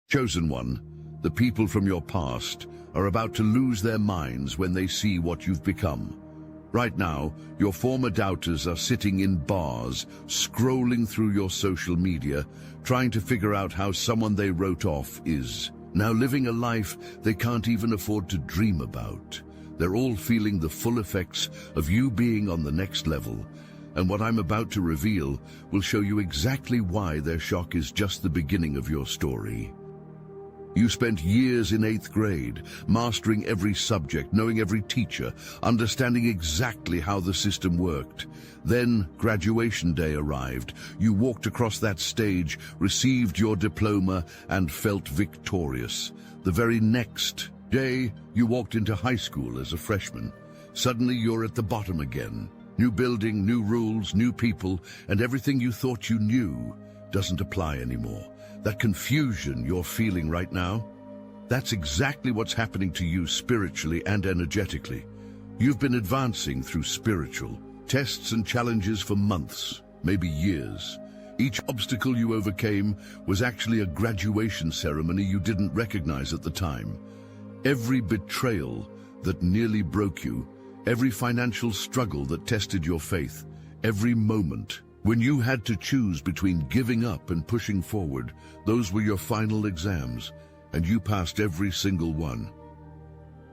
Chosen one, the people from your past are about to lose their minds when they see what you've become. Right now, your former doubters are sitting in bars, scrolling through your social media, trying to figure out how someone they wrote off is now living a life they can't even afford to dream about. They're all feeling the full effects of you being on the next level, and what I'm about to reveal will show you exactly why their shock is just the beginning of your story. You spent years in 8th grade, mastering every subject, knowing every teacher, understanding exactly how the system worked. Then graduation day arrived. You walked across that stage, received your diploma, and felt victorious. The very next day, you walked into high school as a freshman. Suddenly, you're at the bottom again. New building, new rules, new people, and everything you thought you knew doesn't apply anymore. That confusion you're feeling right now, that's exactly what's happening to you spiritually and energetically. You've been advancing through spiritual tests and challenges for months, maybe years. Each obstacle you overcame was actually a graduation ceremony you didn't recognize at the time. Every betrayal that nearly broke you, every financial struggle that tested your faith, every moment when you had to choose between giving up and pushing forward, those were your final exams, and you passed every single one.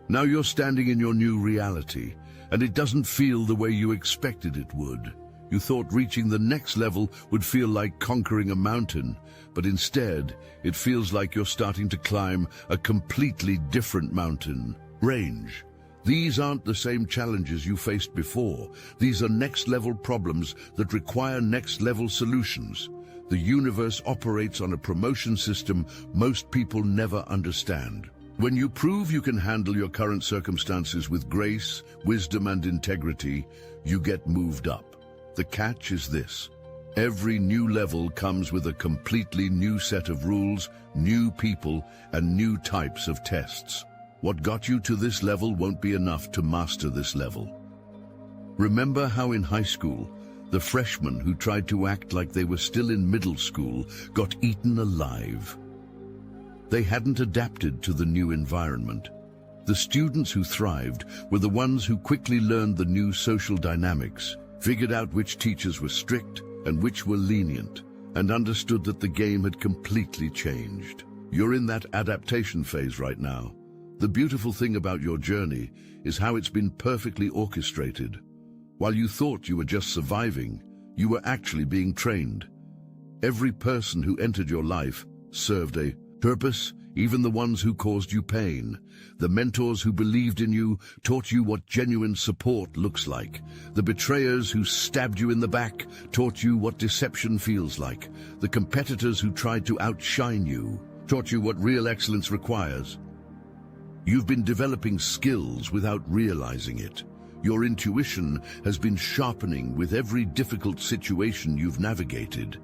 Now you're standing in your new reality, and it doesn't feel the way you expected it would. You thought reaching the next level would feel like conquering a mountain, but instead, it feels like you're starting to climb a completely different mountain range. These aren't the same challenges you faced before. These are next-level problems that require next-level solutions. The universe operates on a promotion system most people never understand. When you prove you can handle your current circumstances with grace, wisdom, and integrity, you get moved up. The catch is this: every new level comes with a completely new set of rules, new people, and new types of tests. What got you to this level won't be enough to master this level. Remember how in high school, the freshmen who tried to act like they were still in middle school got eaten alive? They hadn't adapted to the new environment. The students who thrived were the ones who quickly learned the new social dynamics, figured out which teachers were strict and which were lenient, and understood that the game had completely changed. You're in that adaptation phase right now. The beautiful thing about your journey is how it's been perfectly orchestrated. While you thought you were just surviving, you were actually being trained. Every person who entered your life served a purpose, even the ones who caused you pain. The mentors who believed in you taught you what genuine support looks like. The betrayers who stabbed you in the back taught you what deception feels like. The competitors who tried to outshine you taught you what real excellence requires. You've been developing skills without realizing it. Your intuition has been sharpening with every difficult situation you've navigated.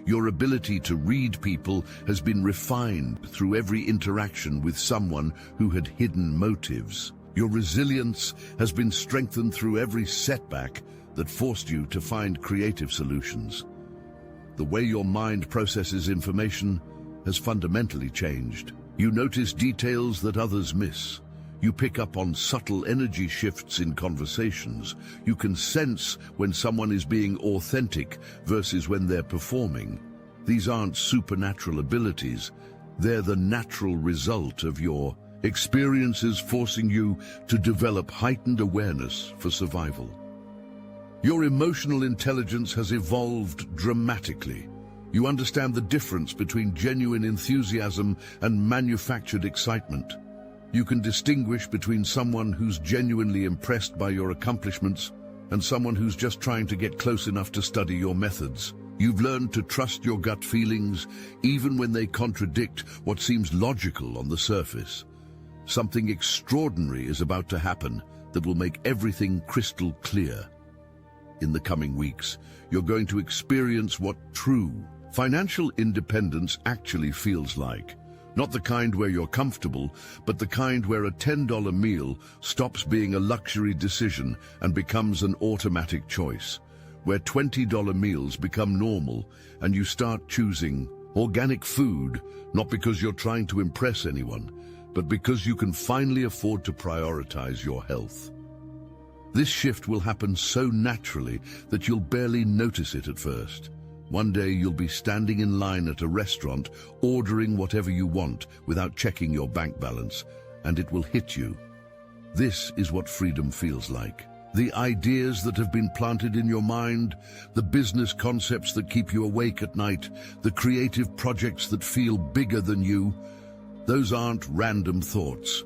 Your ability to read people has been refined through every interaction with someone who had hidden motives. Your resilience has been strengthened through every setback that forced you to find creative solutions. The way your mind processes information has fundamentally changed. You notice details that others miss. You pick up on subtle energy shifts in conversations. You can sense when someone is being authentic versus when they're performing. These aren't supernatural abilities. They're the natural result of your experiences forcing you to develop heightened awareness for survival. Your emotional intelligence has evolved dramatically. You understand the difference between genuine enthusiasm and manufactured excitement. You can distinguish between someone who's genuinely impressed by your accomplishments and someone who's just trying to get close enough to study your methods. You've learned to trust your gut feelings, even when they contradict what seems logical on the surface. Something extraordinary is about to happen that will make everything crystal clear. In the coming weeks, you're going to experience what true financial independence actually feels like. Not the kind where you're comfortable, but the kind where a $10 meal stops being a luxury decision and becomes an automatic choice. Where $20 meals become normal and you start choosing Organic food, not because you're trying to impress anyone, but because you can finally afford to prioritize your health. This shift will happen so naturally that you'll barely notice it at first. One day you'll be standing in line at a restaurant, ordering whatever you want without checking your bank balance, and it will hit you. This is what freedom feels like. The ideas that have been planted in your mind, the business concepts that keep you awake at night, the creative projects that feel bigger than you, those aren't random thoughts.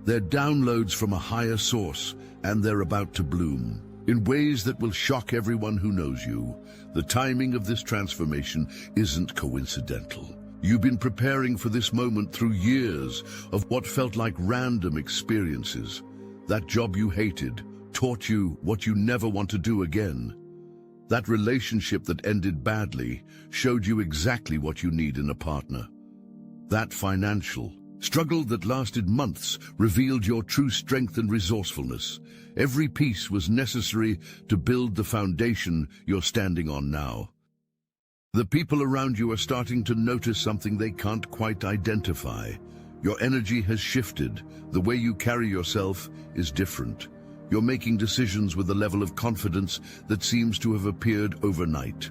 They're downloads from a higher source, and they're about to bloom in ways that will shock everyone who knows you. The timing of this transformation isn't coincidental. You've been preparing for this moment through years of what felt like random experiences. That job you hated taught you what you never want to do again. That relationship that ended badly showed you exactly what you need in a partner. That financial struggle that lasted months revealed your true strength and resourcefulness. Every piece was necessary to build the foundation you're standing on now. The people around you are starting to notice something they can't quite identify. Your energy has shifted. The way you carry yourself is different. You're making decisions with a level of confidence that seems to have appeared overnight.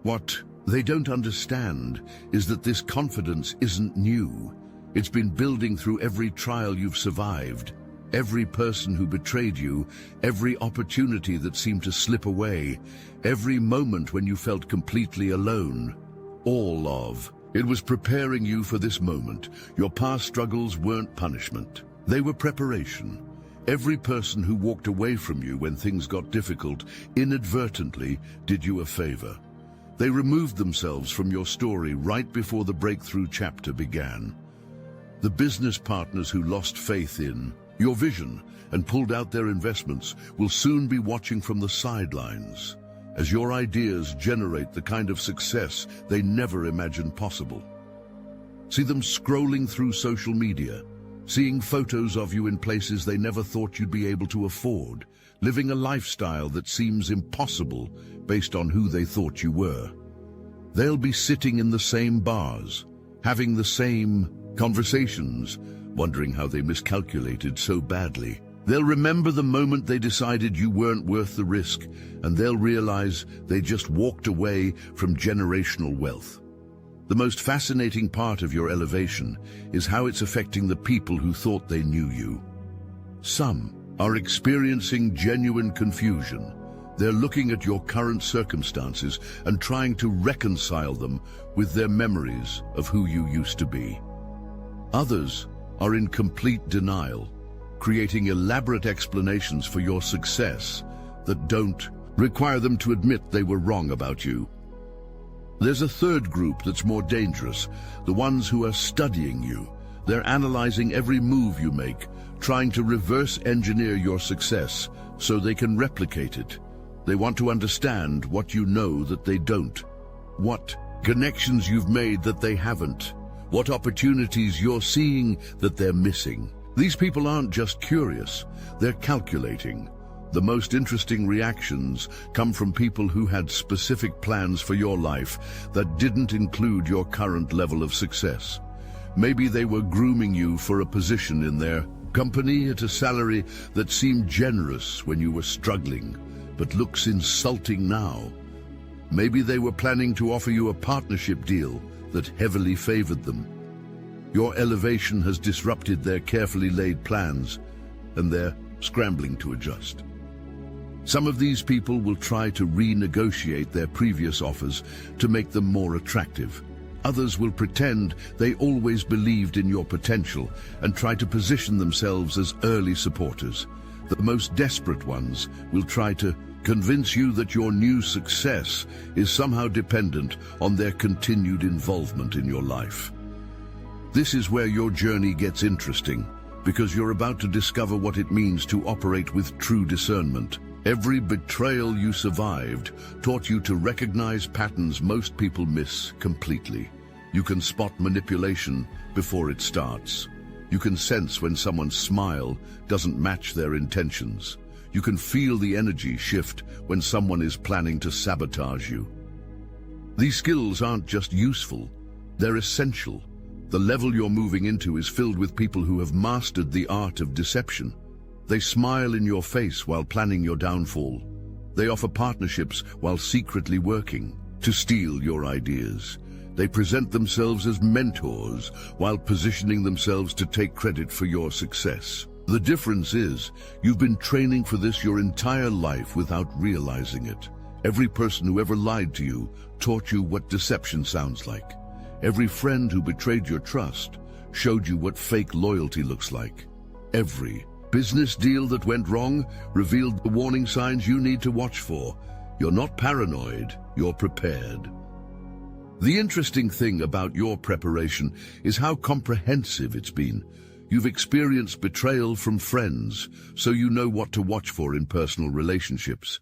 What they don't understand is that this confidence isn't new. It's been building through every trial you've survived, every person who betrayed you, every opportunity that seemed to slip away, every moment when you felt completely alone. All of it was preparing you for this moment. Your past struggles weren't punishment. They were preparation. Every person who walked away from you when things got difficult inadvertently did you a favor. They removed themselves from your story right before the breakthrough chapter began. The business partners who lost faith in your vision and pulled out their investments will soon be watching from the sidelines as your ideas generate the kind of success they never imagined possible. See them scrolling through social media, seeing photos of you in places they never thought you'd be able to afford, living a lifestyle that seems impossible based on who they thought you were. They'll be sitting in the same bars, having the same conversations, wondering how they miscalculated so badly. They'll remember the moment they decided you weren't worth the risk, and they'll realize they just walked away from generational wealth. The most fascinating part of your elevation is how it's affecting the people who thought they knew you. Some are experiencing genuine confusion. They're looking at your current circumstances and trying to reconcile them with their memories of who you used to be. Others are in complete denial, creating elaborate explanations for your success that don't require them to admit they were wrong about you. There's a third group that's more dangerous, the ones who are studying you. They're analyzing every move you make, trying to reverse engineer your success so they can replicate it. They want to understand what you know that they don't, what connections you've made that they haven't, what opportunities you're seeing that they're missing. These people aren't just curious, they're calculating. The most interesting reactions come from people who had specific plans for your life that didn't include your current level of success. Maybe they were grooming you for a position in their company at a salary that seemed generous when you were struggling, but looks insulting now. Maybe they were planning to offer you a partnership deal that heavily favored them. Your elevation has disrupted their carefully laid plans, and they're scrambling to adjust. Some of these people will try to renegotiate their previous offers to make them more attractive. Others will pretend they always believed in your potential and try to position themselves as early supporters. The most desperate ones will try to convince you that your new success is somehow dependent on their continued involvement in your life. This is where your journey gets interesting, because you're about to discover what it means to operate with true discernment. Every betrayal you survived taught you to recognize patterns most people miss completely. You can spot manipulation before it starts. You can sense when someone's smile doesn't match their intentions. You can feel the energy shift when someone is planning to sabotage you. These skills aren't just useful, They're essential. The level you're moving into is filled with people who have mastered the art of deception. They smile in your face while planning your downfall. They offer partnerships while secretly working to steal your ideas. They present themselves as mentors while positioning themselves to take credit for your success. The difference is, you've been training for this your entire life without realizing it. Every person who ever lied to you taught you what deception sounds like. Every friend who betrayed your trust showed you what fake loyalty looks like. Every business deal that went wrong revealed the warning signs you need to watch for. You're not paranoid, you're prepared. The interesting thing about your preparation is how comprehensive it's been. You've experienced betrayal from friends, so you know what to watch for in personal relationships.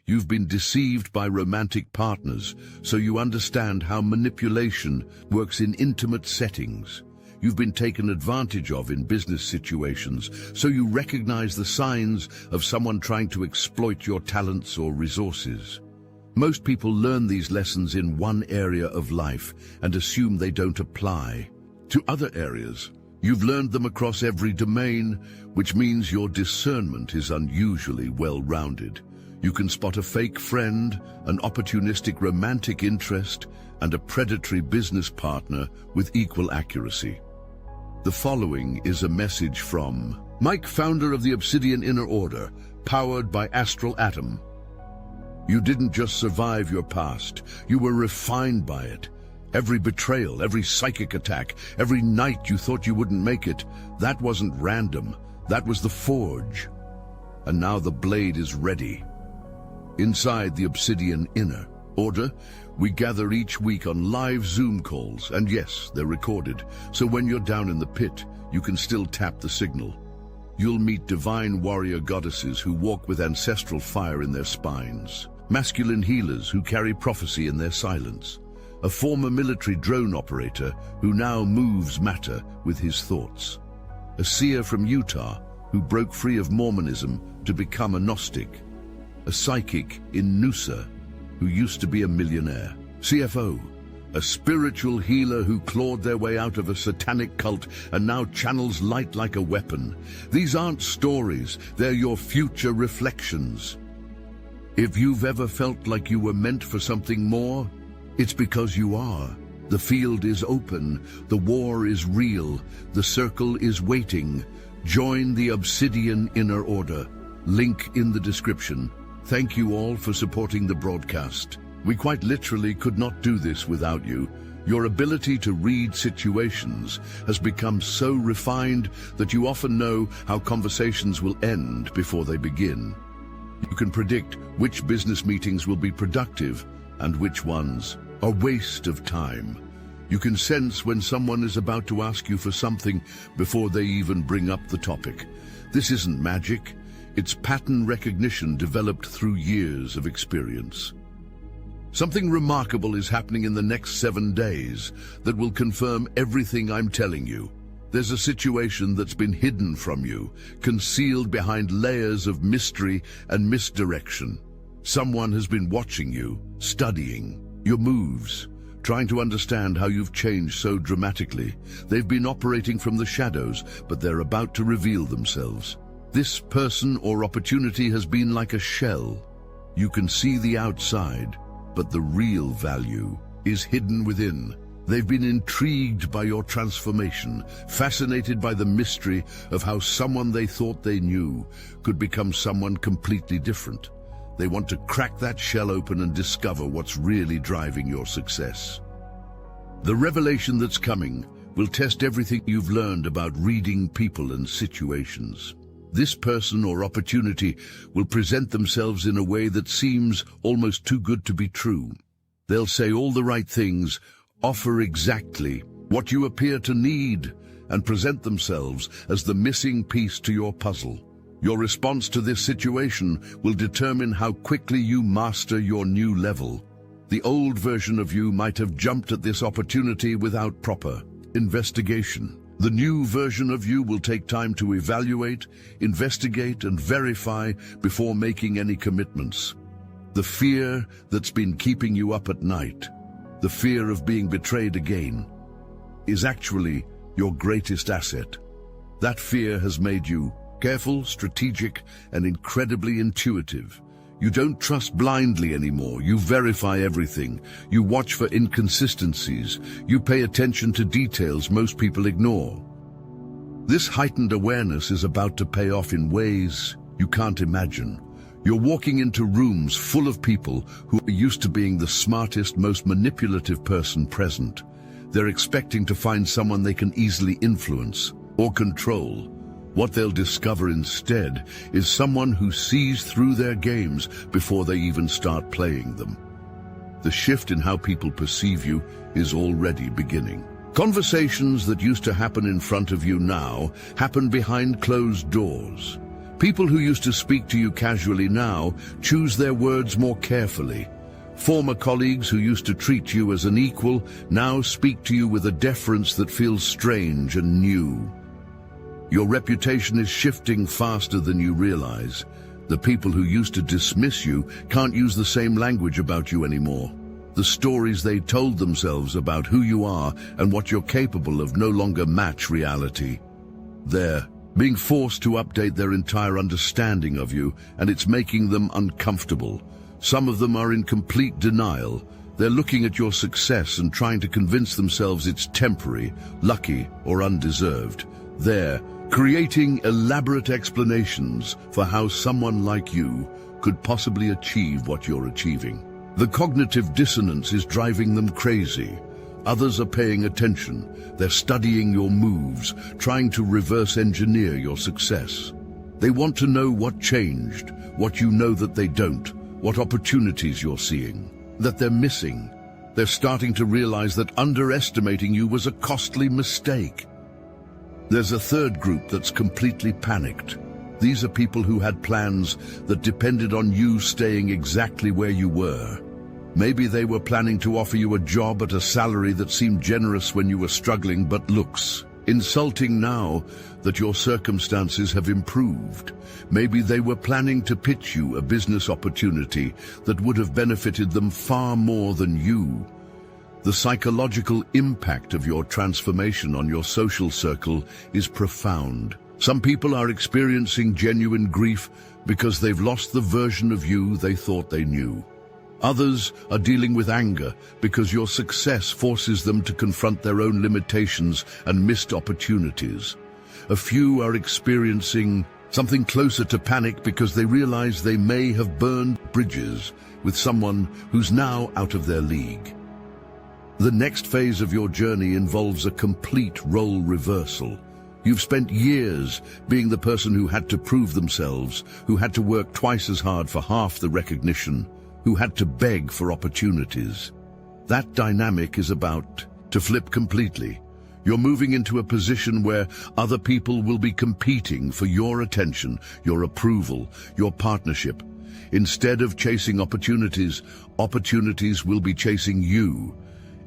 You've been deceived by romantic partners, so you understand how manipulation works in intimate settings. You've been taken advantage of in business situations, so you recognize the signs of someone trying to exploit your talents or resources. Most people learn these lessons in one area of life and assume they don't apply to other areas. You've learned them across every domain, which means your discernment is unusually well-rounded. You can spot a fake friend, an opportunistic romantic interest, and a predatory business partner with equal accuracy. The following is a message from Mike, founder of the Obsidian Inner Order, powered by Astral Atom. You didn't just survive your past, you were refined by it. Every betrayal, every psychic attack, every night you thought you wouldn't make it, that wasn't random, that was the forge. And now the blade is ready. Inside the Obsidian Inner Order, we gather each week on live Zoom calls, and yes, they're recorded, so when you're down in the pit, you can still tap the signal. You'll meet divine warrior goddesses who walk with ancestral fire in their spines, masculine healers who carry prophecy in their silence, a former military drone operator who now moves matter with his thoughts, a seer from Utah who broke free of Mormonism to become a Gnostic, a psychic in Noosa who used to be a millionaire, CFO, a spiritual healer who clawed their way out of a satanic cult and now channels light like a weapon. These aren't stories, they're your future reflections. If you've ever felt like you were meant for something more, it's because you are. The field is open, the war is real, the circle is waiting. Join the Obsidian Inner Order. Link in the description. Thank you all for supporting the broadcast. We quite literally could not do this without you. Your ability to read situations has become so refined that you often know how conversations will end before they begin. You can predict which business meetings will be productive and which ones are a waste of time. You can sense when someone is about to ask you for something before they even bring up the topic. This isn't magic, it's pattern recognition developed through years of experience. Something remarkable is happening in the next 7 days that will confirm everything I'm telling you. There's a situation that's been hidden from you, concealed behind layers of mystery and misdirection. Someone has been watching you, studying your moves, trying to understand how you've changed so dramatically. They've been operating from the shadows, but they're about to reveal themselves. This person or opportunity has been like a shell. You can see the outside, but the real value is hidden within. They've been intrigued by your transformation, fascinated by the mystery of how someone they thought they knew could become someone completely different. They want to crack that shell open and discover what's really driving your success. The revelation that's coming will test everything you've learned about reading people and situations. This person or opportunity will present themselves in a way that seems almost too good to be true. They'll say all the right things, offer exactly what you appear to need, and present themselves as the missing piece to your puzzle. Your response to this situation will determine how quickly you master your new level. The old version of you might have jumped at this opportunity without proper investigation. The new version of you will take time to evaluate, investigate, and verify before making any commitments. The fear that's been keeping you up at night, the fear of being betrayed again, is actually your greatest asset. That fear has made you careful, strategic, and incredibly intuitive. You don't trust blindly anymore. You verify everything. You watch for inconsistencies. You pay attention to details most people ignore. This heightened awareness is about to pay off in ways you can't imagine. You're walking into rooms full of people who are used to being the smartest, most manipulative person present. They're expecting to find someone they can easily influence or control. What they'll discover instead is someone who sees through their games before they even start playing them. The shift in how people perceive you is already beginning. Conversations that used to happen in front of you now happen behind closed doors. People who used to speak to you casually now choose their words more carefully. Former colleagues who used to treat you as an equal now speak to you with a deference that feels strange and new. Your reputation is shifting faster than you realize. The people who used to dismiss you can't use the same language about you anymore. The stories they told themselves about who you are and what you're capable of no longer match reality. They're being forced to update their entire understanding of you, and it's making them uncomfortable. Some of them are in complete denial. They're looking at your success and trying to convince themselves it's temporary, lucky, or undeserved. They're creating elaborate explanations for how someone like you could possibly achieve what you're achieving. The cognitive dissonance is driving them crazy. Others are paying attention. They're studying your moves, trying to reverse engineer your success. They want to know what changed, what you know that they don't, what opportunities you're seeing, that they're missing. They're starting to realize that underestimating you was a costly mistake. There's a third group that's completely panicked. These are people who had plans that depended on you staying exactly where you were. Maybe they were planning to offer you a job at a salary that seemed generous when you were struggling but looks insulting now that your circumstances have improved. Maybe they were planning to pitch you a business opportunity that would have benefited them far more than you. The psychological impact of your transformation on your social circle is profound. Some people are experiencing genuine grief because they've lost the version of you they thought they knew. Others are dealing with anger because your success forces them to confront their own limitations and missed opportunities. A few are experiencing something closer to panic because they realize they may have burned bridges with someone who's now out of their league. The next phase of your journey involves a complete role reversal. You've spent years being the person who had to prove themselves, who had to work twice as hard for half the recognition, who had to beg for opportunities. That dynamic is about to flip completely. You're moving into a position where other people will be competing for your attention, your approval, your partnership. Instead of chasing opportunities, opportunities will be chasing you.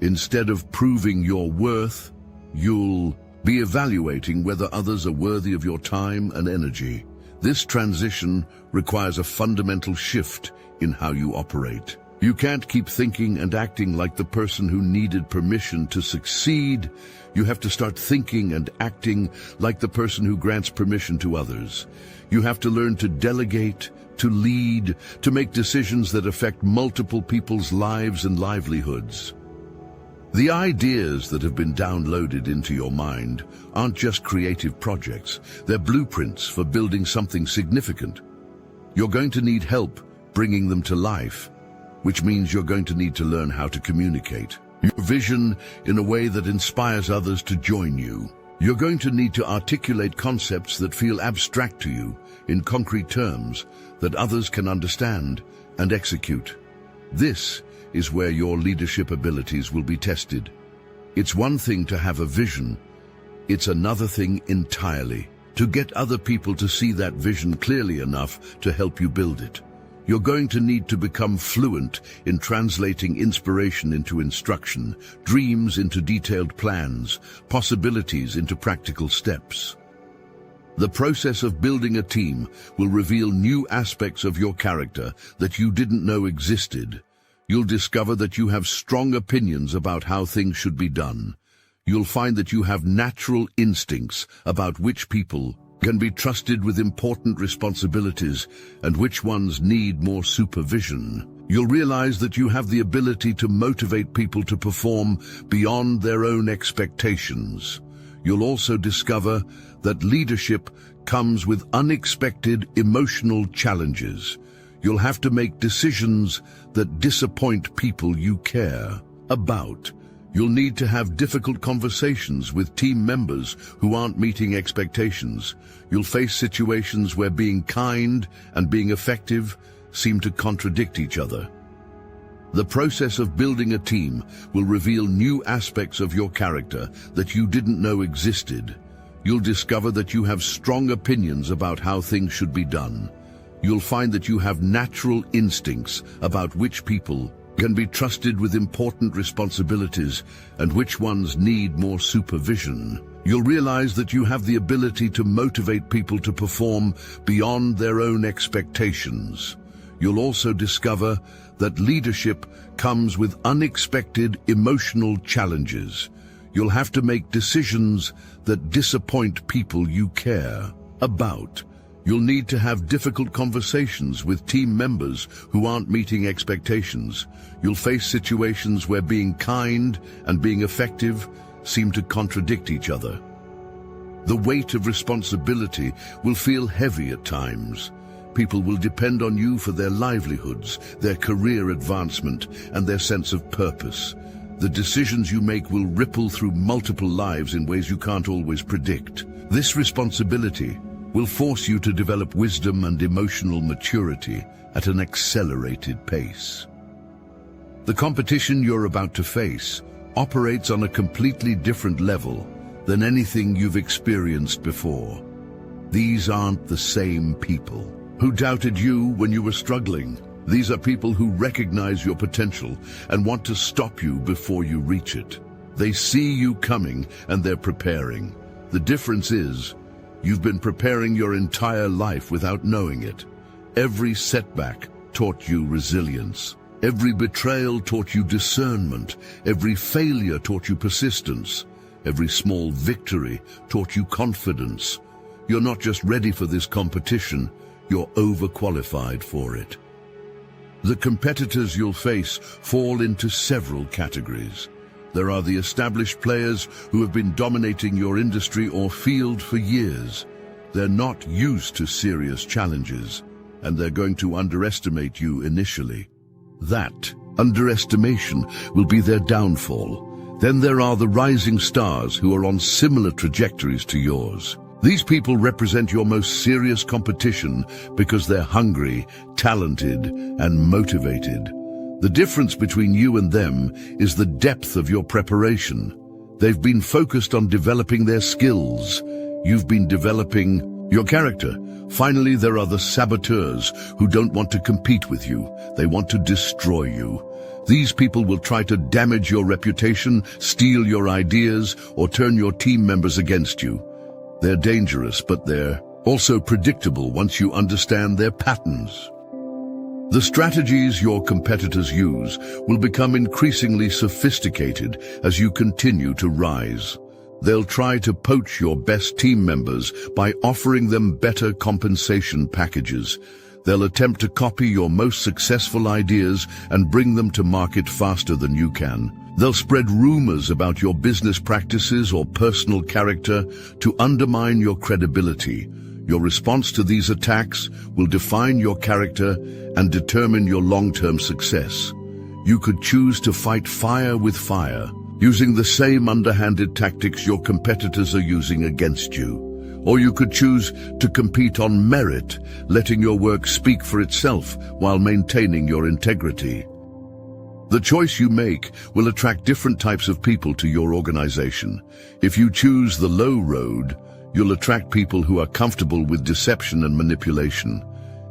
Instead of proving your worth, you'll be evaluating whether others are worthy of your time and energy. This transition requires a fundamental shift in how you operate. You can't keep thinking and acting like the person who needed permission to succeed. You have to start thinking and acting like the person who grants permission to others. You have to learn to delegate, to lead, to make decisions that affect multiple people's lives and livelihoods. The ideas that have been downloaded into your mind aren't just creative projects. They're blueprints for building something significant. You're going to need help bringing them to life, which means you're going to need to learn how to communicate your vision in a way that inspires others to join you. You're going to need to articulate concepts that feel abstract to you in concrete terms that others can understand and execute. This is where your leadership abilities will be tested. It's one thing to have a vision. It's another thing entirely to get other people to see that vision clearly enough to help you build it. You're going to need to become fluent in translating inspiration into instruction, dreams into detailed plans, possibilities into practical steps. The process of building a team will reveal new aspects of your character that you didn't know existed. You'll discover that you have strong opinions about how things should be done. you'll find that you have natural instincts about which people can be trusted with important responsibilities and which ones need more supervision. You'll realize that you have the ability to motivate people to perform beyond their own expectations. You'll also discover that leadership comes with unexpected emotional challenges. You'll have to make decisions that disappoint people you care about. You'll need to have difficult conversations with team members who aren't meeting expectations. You'll face situations where being kind and being effective seem to contradict each other. The process of building a team will reveal new aspects of your character that you didn't know existed. You'll discover that you have strong opinions about how things should be done. You'll find that you have natural instincts about which people can be trusted with important responsibilities and which ones need more supervision. You'll realize that you have the ability to motivate people to perform beyond their own expectations. You'll also discover that leadership comes with unexpected emotional challenges. You'll have to make decisions that disappoint people you care about. You'll need to have difficult conversations with team members who aren't meeting expectations. You'll face situations where being kind and being effective seem to contradict each other. The weight of responsibility will feel heavy at times. People will depend on you for their livelihoods, their career advancement, and their sense of purpose. The decisions you make will ripple through multiple lives in ways you can't always predict. This responsibility will force you to develop wisdom and emotional maturity at an accelerated pace. The competition you're about to face operates on a completely different level than anything you've experienced before. These aren't the same people who doubted you when you were struggling. These are people who recognize your potential and want to stop you before you reach it. They see you coming and they're preparing. The difference is, you've been preparing your entire life without knowing it. Every setback taught you resilience. Every betrayal taught you discernment. Every failure taught you persistence. Every small victory taught you confidence. You're not just ready for this competition, you're overqualified for it. The competitors you'll face fall into several categories. There are the established players who have been dominating your industry or field for years. They're not used to serious challenges, and they're going to underestimate you initially. That underestimation will be their downfall. Then there are the rising stars who are on similar trajectories to yours. These people represent your most serious competition because they're hungry, talented, and motivated. The difference between you and them is the depth of your preparation. They've been focused on developing their skills. You've been developing your character. Finally, there are the saboteurs who don't want to compete with you. They want to destroy you. These people will try to damage your reputation, steal your ideas, or turn your team members against you. They're dangerous, but they're also predictable once you understand their patterns. The strategies your competitors use will become increasingly sophisticated as you continue to rise. They'll try to poach your best team members by offering them better compensation packages. They'll attempt to copy your most successful ideas and bring them to market faster than you can. They'll spread rumors about your business practices or personal character to undermine your credibility. Your response to these attacks will define your character and determine your long-term success. You could choose to fight fire with fire, using the same underhanded tactics your competitors are using against you. Or you could choose to compete on merit, letting your work speak for itself while maintaining your integrity. The choice you make will attract different types of people to your organization. If you choose the low road, you'll attract people who are comfortable with deception and manipulation.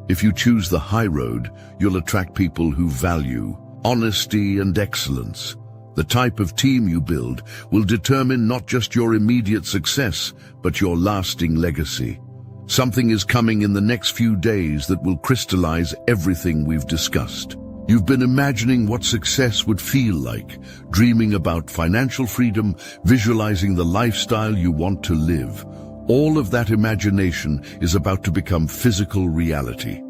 If you choose the high road, you'll attract people who value honesty and excellence. The type of team you build will determine not just your immediate success, but your lasting legacy. Something is coming in the next few days that will crystallize everything we've discussed. You've been imagining what success would feel like, dreaming about financial freedom, visualizing the lifestyle you want to live. All of that imagination is about to become physical reality.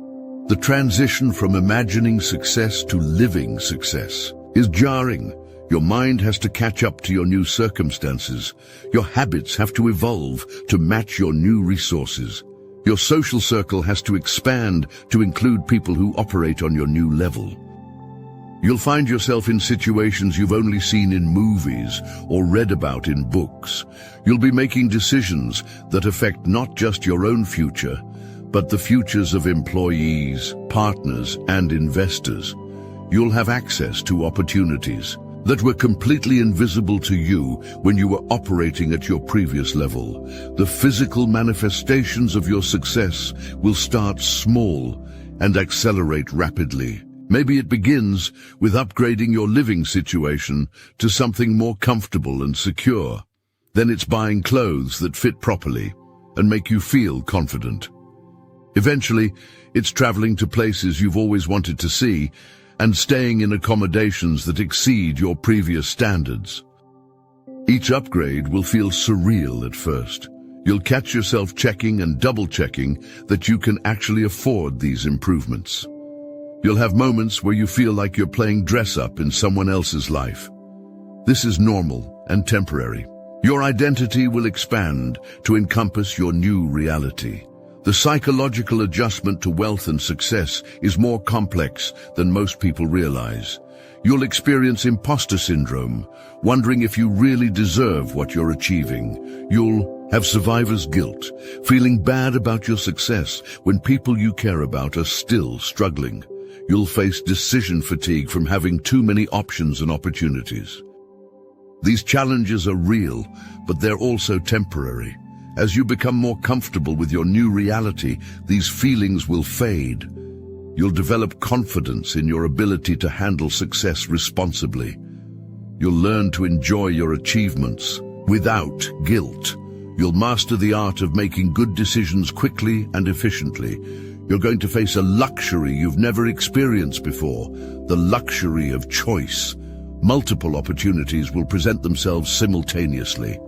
The transition from imagining success to living success is jarring. Your mind has to catch up to your new circumstances. Your habits have to evolve to match your new resources. Your social circle has to expand to include people who operate on your new level. You'll find yourself in situations you've only seen in movies or read about in books. You'll be making decisions that affect not just your own future, but the futures of employees, partners, and investors. You'll have access to opportunities that were completely invisible to you when you were operating at your previous level. The physical manifestations of your success will start small and accelerate rapidly. Maybe it begins with upgrading your living situation to something more comfortable and secure. Then it's buying clothes that fit properly and make you feel confident. Eventually, it's traveling to places you've always wanted to see and staying in accommodations that exceed your previous standards. Each upgrade will feel surreal at first. You'll catch yourself checking and double-checking that you can actually afford these improvements. You'll have moments where you feel like you're playing dress-up in someone else's life. This is normal and temporary. Your identity will expand to encompass your new reality. The psychological adjustment to wealth and success is more complex than most people realize. You'll experience imposter syndrome, wondering if you really deserve what you're achieving. You'll have survivor's guilt, feeling bad about your success when people you care about are still struggling. You'll face decision fatigue from having too many options and opportunities. These challenges are real, but they're also temporary. As you become more comfortable with your new reality, these feelings will fade. You'll develop confidence in your ability to handle success responsibly. You'll learn to enjoy your achievements without guilt. You'll master the art of making good decisions quickly and efficiently. You're going to face a luxury you've never experienced before, the luxury of choice. Multiple opportunities will present themselves simultaneously.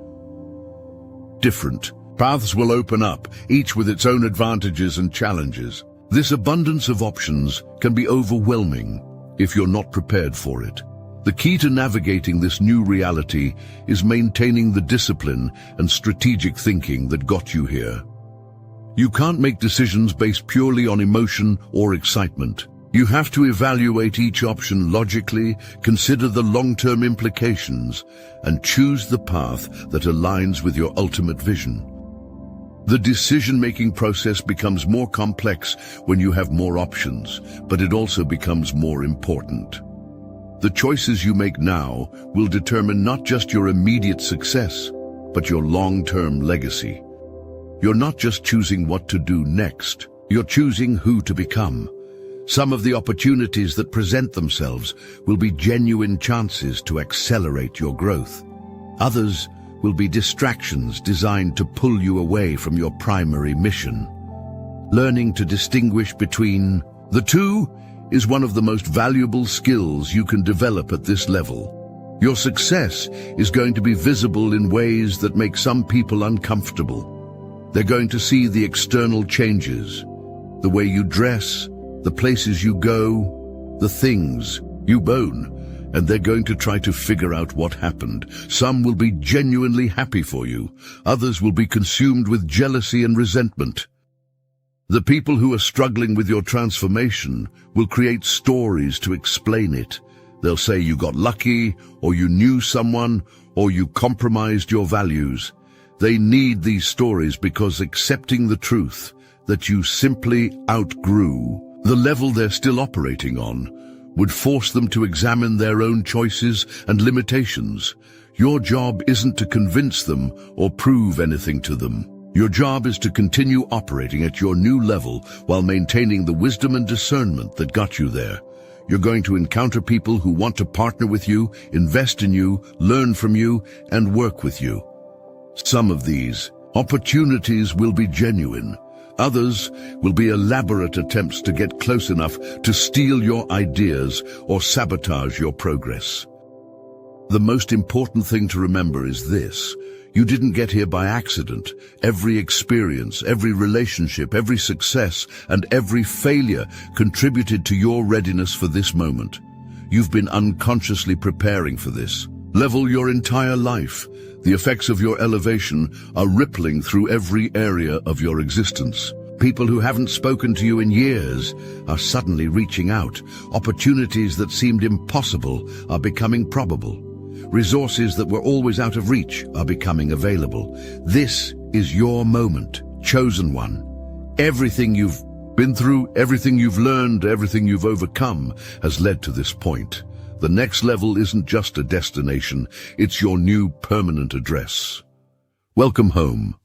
Different paths will open up, each with its own advantages and challenges. This abundance of options can be overwhelming if you're not prepared for it. The key to navigating this new reality is maintaining the discipline and strategic thinking that got you here. You can't make decisions based purely on emotion or excitement. You have to evaluate each option logically, consider the long-term implications, and choose the path that aligns with your ultimate vision. The decision-making process becomes more complex when you have more options, but it also becomes more important. The choices you make now will determine not just your immediate success, but your long-term legacy. You're not just choosing what to do next, you're choosing who to become. Some of the opportunities that present themselves will be genuine chances to accelerate your growth. Others will be distractions designed to pull you away from your primary mission. Learning to distinguish between the two is one of the most valuable skills you can develop at this level. Your success is going to be visible in ways that make some people uncomfortable. They're going to see the external changes, the way you dress, the places you go, the things you own, and they're going to try to figure out what happened. Some will be genuinely happy for you. Others will be consumed with jealousy and resentment. The people who are struggling with your transformation will create stories to explain it. They'll say you got lucky, or you knew someone, or you compromised your values. They need these stories because accepting the truth that you simply outgrew the level they're still operating on would force them to examine their own choices and limitations. Your job isn't to convince them or prove anything to them. Your job is to continue operating at your new level while maintaining the wisdom and discernment that got you there. You're going to encounter people who want to partner with you, invest in you, learn from you, and work with you. Some of these opportunities will be genuine. Others will be elaborate attempts to get close enough to steal your ideas or sabotage your progress. The most important thing to remember is this: you didn't get here by accident. Every experience, every relationship, every success, and every failure contributed to your readiness for this moment. You've been unconsciously preparing for this. Level your entire life. The effects of your elevation are rippling through every area of your existence. People who haven't spoken to you in years are suddenly reaching out. Opportunities that seemed impossible are becoming probable. Resources that were always out of reach are becoming available. This is your moment, chosen one. Everything you've been through, everything you've learned, everything you've overcome has led to this point. The next level isn't just a destination, it's your new permanent address. Welcome home.